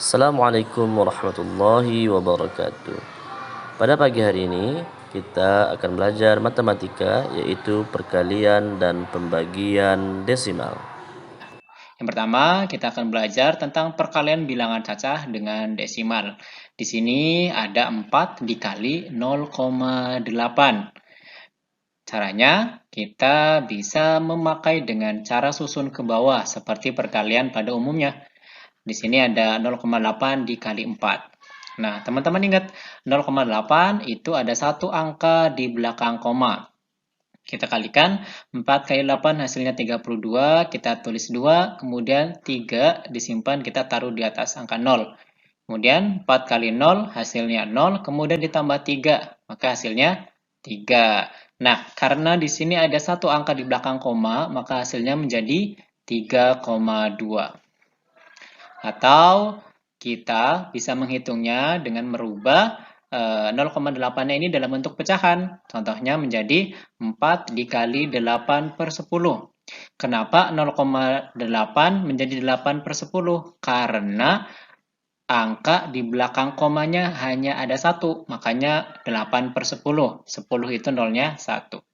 Assalamualaikum warahmatullahi wabarakatuh. Pada pagi hari ini kita akan belajar matematika, yaitu perkalian dan pembagian desimal. Yang pertama, kita akan belajar tentang perkalian bilangan cacah dengan desimal. Di sini ada 4 dikali 0,8. Caranya, kita bisa memakai dengan cara susun ke bawah seperti perkalian pada umumnya. Di sini ada 0,8 dikali 4. Nah, teman-teman ingat 0,8 itu ada satu angka di belakang koma. Kita kalikan 4 kali 8 hasilnya 32, kita tulis 2, kemudian 3 disimpan kita taruh di atas angka 0. Kemudian 4 kali 0 hasilnya 0, kemudian ditambah 3, maka hasilnya 3. Nah, karena di sini ada satu angka di belakang koma, maka hasilnya menjadi 3,2. Atau kita bisa menghitungnya dengan merubah 0,8-nya ini dalam bentuk pecahan. Contohnya menjadi 4 dikali 8 per 10. Kenapa 0,8 menjadi 8 per 10? Karena angka di belakang komanya hanya ada satu, makanya 8 per 10. 10 itu nolnya 1.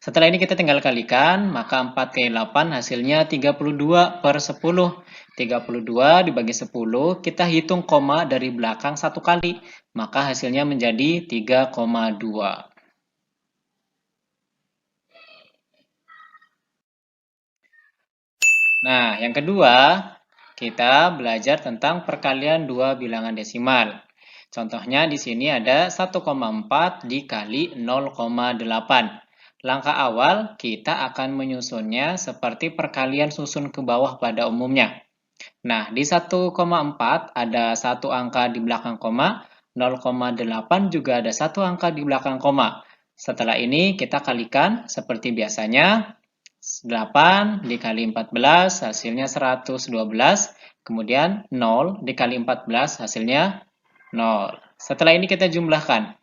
Setelah ini kita tinggal kalikan, maka 4 kali 8 hasilnya 32 per 10. 32 dibagi 10, kita hitung koma dari belakang satu kali, maka hasilnya menjadi 3,2. Nah, yang kedua, kita belajar tentang perkalian dua bilangan desimal. Contohnya di sini ada 1,4 dikali 0,8. Langkah awal, kita akan menyusunnya seperti perkalian susun ke bawah pada umumnya. Nah, di 1,4 ada satu angka di belakang koma, 0,8 juga ada satu angka di belakang koma. Setelah ini kita kalikan seperti biasanya, 8 dikali 14 hasilnya 112, kemudian 0 dikali 14 hasilnya 0. Setelah ini kita jumlahkan.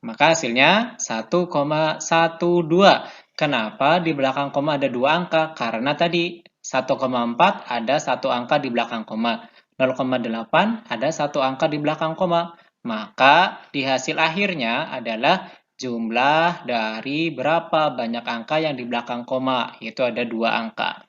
Maka hasilnya 1,12. Kenapa di belakang koma ada dua angka? Karena tadi 1,4 ada satu angka di belakang koma. 0,8 ada satu angka di belakang koma. Maka di hasil akhirnya adalah jumlah dari berapa banyak angka yang di belakang koma. Itu ada dua angka.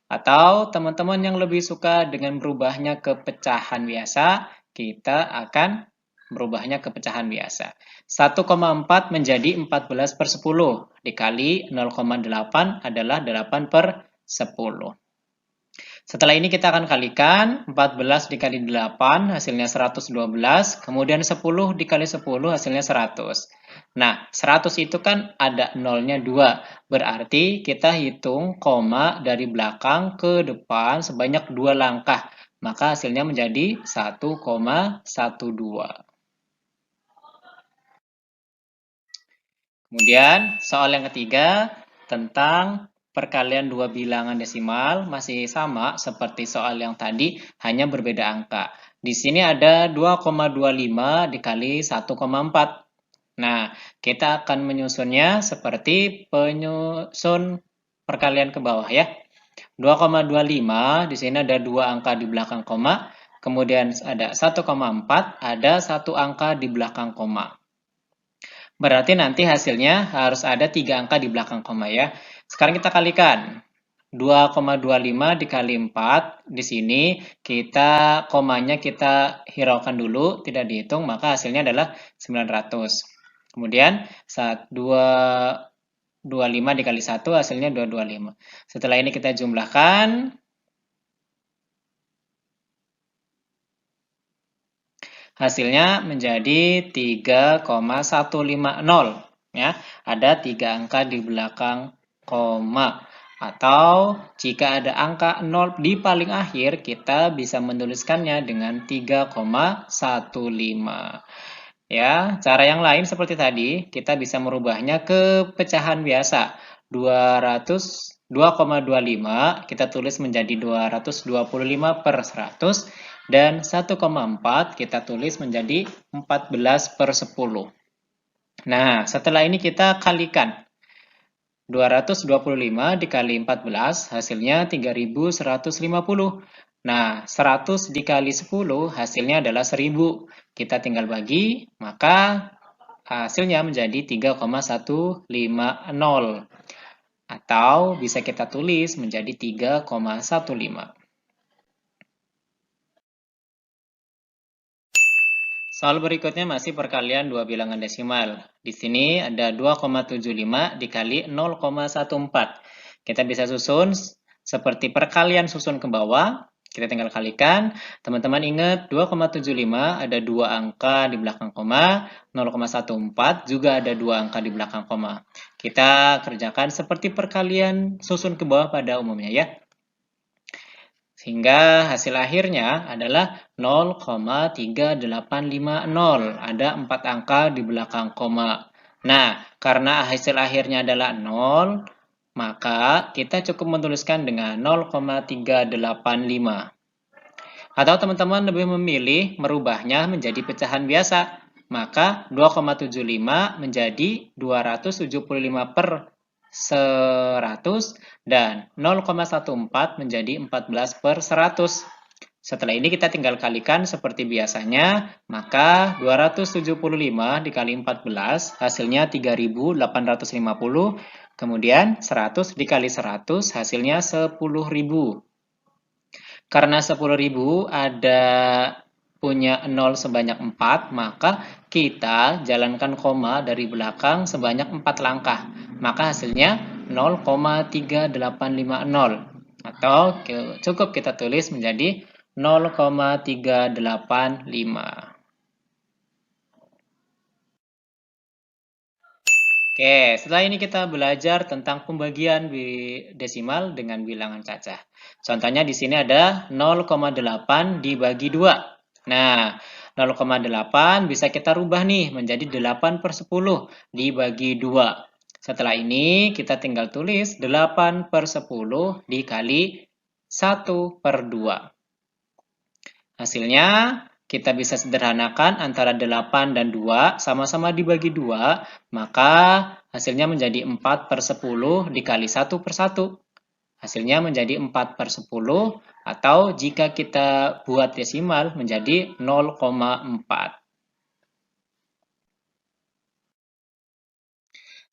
Atau teman-teman yang lebih suka dengan berubahnya ke pecahan biasa, kita akan merubahnya ke pecahan biasa. 1,4 menjadi 14 per 10 dikali 0,8 adalah 8 per 10. Setelah ini kita akan kalikan 14 dikali 8 hasilnya 112, kemudian 10 dikali 10 hasilnya 100. Nah, 100 itu kan ada nolnya 2, berarti kita hitung koma dari belakang ke depan sebanyak 2 langkah, maka hasilnya menjadi 1,12. Kemudian, soal yang ketiga tentang perkalian dua bilangan desimal masih sama seperti soal yang tadi, hanya berbeda angka. Di sini ada 2,25 dikali 1,4. Nah, kita akan menyusunnya seperti penyusun perkalian ke bawah ya. 2,25 di sini ada dua angka di belakang koma, kemudian ada 1,4, ada satu angka di belakang koma. Berarti nanti hasilnya harus ada 3 angka di belakang koma ya. Sekarang kita kalikan. 2,25 dikali 4. Di sini kita komanya kita hiraukan dulu, tidak dihitung, maka hasilnya adalah 900. Kemudian 225 dikali 1 hasilnya 225. Setelah ini kita jumlahkan. Hasilnya menjadi 3,150 ya. Ada 3 angka di belakang koma. Atau jika ada angka 0 di paling akhir, kita bisa menuliskannya dengan 3,15. Ya, cara yang lain seperti tadi, kita bisa merubahnya ke pecahan biasa. 2,25 kita tulis menjadi 225 per 100. Dan 1,4 kita tulis menjadi 14 per 10. Nah, setelah ini kita kalikan. 225 dikali 14 hasilnya 3150. Nah, 100 dikali 10 hasilnya adalah 1000. Kita tinggal bagi, maka hasilnya menjadi 3,150. Atau bisa kita tulis menjadi 3,15. Soal berikutnya masih perkalian dua bilangan desimal. Di sini ada 2,75 dikali 0,14. Kita bisa susun seperti perkalian susun ke bawah. Kita tinggal kalikan. Teman-teman ingat 2,75 ada dua angka di belakang koma. 0,14 juga ada dua angka di belakang koma. Kita kerjakan seperti perkalian susun ke bawah pada umumnya ya. Sehingga hasil akhirnya adalah 0,3850. Ada 4 angka di belakang koma. Nah, karena hasil akhirnya adalah 0, maka kita cukup menuliskan dengan 0,385. Atau teman-teman lebih memilih merubahnya menjadi pecahan biasa. Maka 2,75 menjadi 275 per 100 dan 0,14 menjadi 14 per 100. Setelah ini kita tinggal kalikan seperti biasanya, maka 275 dikali 14 hasilnya 3850, kemudian 100 dikali 100 hasilnya 10.000. Karena 10.000 ada punya 0 sebanyak 4, maka kita jalankan koma dari belakang sebanyak 4 langkah. Maka hasilnya 0,3850. Atau cukup kita tulis menjadi 0,385. Oke, setelah ini kita belajar tentang pembagian desimal dengan bilangan cacah. Contohnya di sini ada 0,8 dibagi 2. Nah, 0,8 bisa kita rubah nih menjadi 8 per 10 dibagi 2. Setelah ini kita tinggal tulis 8 per 10 dikali 1 per 2. Hasilnya kita bisa sederhanakan antara 8 dan 2 sama-sama dibagi 2, maka hasilnya menjadi 4 per 10 dikali 1 per 1. Hasilnya menjadi 4 per 10, atau jika kita buat desimal menjadi 0,4.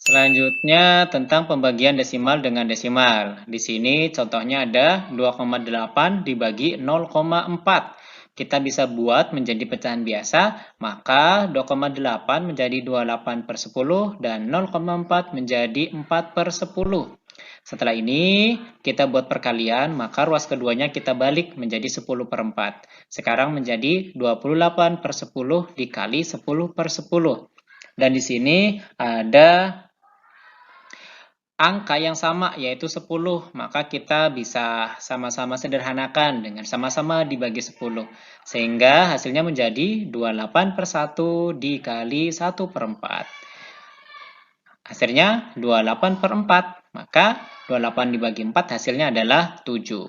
Selanjutnya tentang pembagian desimal dengan desimal. Di sini contohnya ada 2,8 dibagi 0,4. Kita bisa buat menjadi pecahan biasa, maka 2,8 menjadi 28 per 10 dan 0,4 menjadi 4 per 10. Setelah ini kita buat perkalian, maka ruas keduanya kita balik menjadi 10 per 4. Sekarang menjadi 28 per 10 dikali 10 per 10. Dan di sini ada angka yang sama yaitu 10, maka kita bisa sama-sama sederhanakan dengan sama-sama dibagi 10, sehingga hasilnya menjadi 28 per 1 dikali 1 per 4. Hasilnya 28 per 4, maka 28 dibagi 4 hasilnya adalah 7.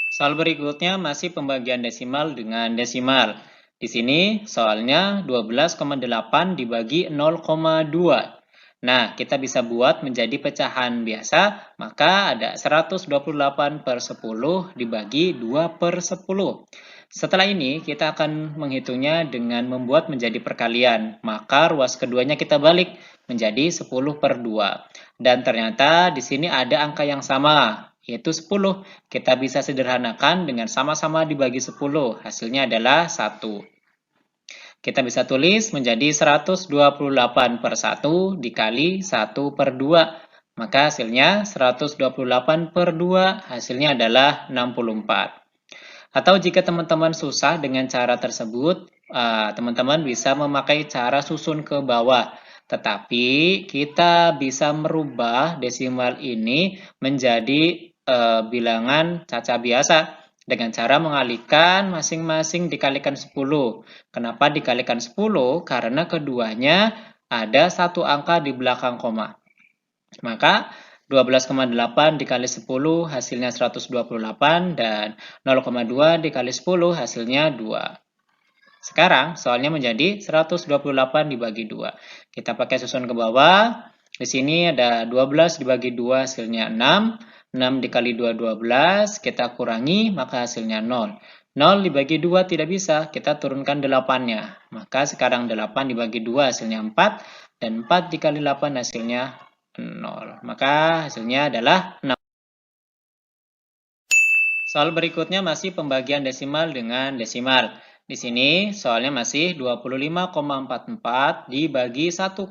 Soal berikutnya masih pembagian desimal dengan desimal. Di sini soalnya 12,8 dibagi 0,2. Nah, kita bisa buat menjadi pecahan biasa, maka ada 128 per 10 dibagi 2 per 10. Setelah ini, kita akan menghitungnya dengan membuat menjadi perkalian, maka ruas keduanya kita balik menjadi 10 per 2. Dan ternyata di sini ada angka yang sama, yaitu 10. Kita bisa sederhanakan dengan sama-sama dibagi 10, hasilnya adalah 1. Kita bisa tulis menjadi 128 per 1 dikali 1 per 2. Maka hasilnya 128 per 2, hasilnya adalah 64. Atau jika teman-teman susah dengan cara tersebut, teman-teman bisa memakai cara susun ke bawah. Tetapi kita bisa merubah desimal ini menjadi bilangan caca biasa dengan cara mengalihkan masing-masing dikalikan 10. Kenapa dikalikan 10? Karena keduanya ada satu angka di belakang koma. Maka 12,8 dikali 10 hasilnya 128 dan 0,2 dikali 10 hasilnya 2. Sekarang soalnya menjadi 128 dibagi 2. Kita pakai susun ke bawah. Di sini ada 12 dibagi 2 hasilnya 6. 6 dikali 2, 12. Kita kurangi maka hasilnya 0. 0 dibagi 2 tidak bisa. Kita turunkan 8-nya. Maka sekarang 8 dibagi 2 hasilnya 4. Dan 4 dikali 8 hasilnya 0. Maka hasilnya adalah 6. Soal berikutnya masih pembagian desimal dengan desimal. Di sini soalnya masih 25,44 dibagi 1,2.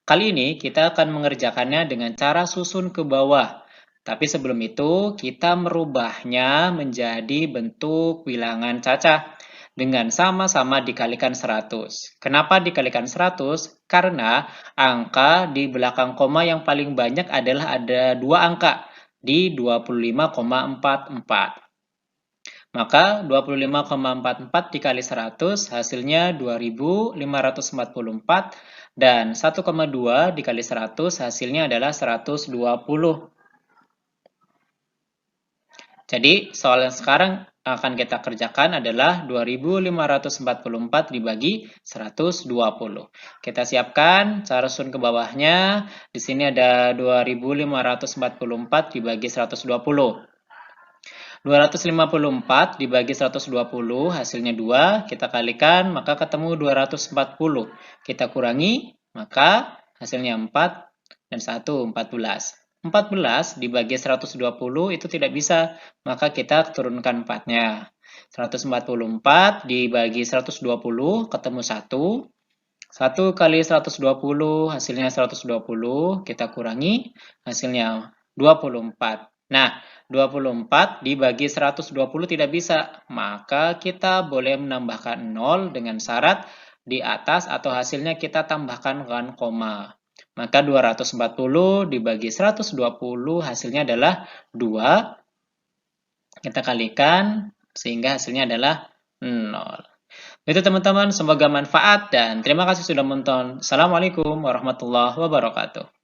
Kali ini kita akan mengerjakannya dengan cara susun ke bawah. Tapi sebelum itu kita merubahnya menjadi bentuk bilangan cacah dengan sama-sama dikalikan 100. Kenapa dikalikan 100? Karena angka di belakang koma yang paling banyak adalah ada dua angka di 25,44. Maka 25,44 dikali 100 hasilnya 2544 dan 1,2 dikali 100 hasilnya adalah 120. Jadi soal yang sekarang akan kita kerjakan adalah 2544 dibagi 120. Kita siapkan cara susun ke bawahnya. Di sini ada 2544 dibagi 120. 254 dibagi 120 hasilnya 2. Kita kalikan maka ketemu 240. Kita kurangi maka hasilnya 4 dan 1, 14. 14 dibagi 120 itu tidak bisa, maka kita turunkan 4-nya. 144 dibagi 120 ketemu 1. 1 kali 120 hasilnya 120, kita kurangi hasilnya 24. Nah, 24 dibagi 120 tidak bisa, maka kita boleh menambahkan 0 dengan syarat di atas atau hasilnya kita tambahkan dengan koma. Maka 240 dibagi 120 hasilnya adalah 2. Kita kalikan sehingga hasilnya adalah 0. Itu teman-teman, semoga manfaat dan terima kasih sudah menonton. Assalamualaikum warahmatullahi wabarakatuh.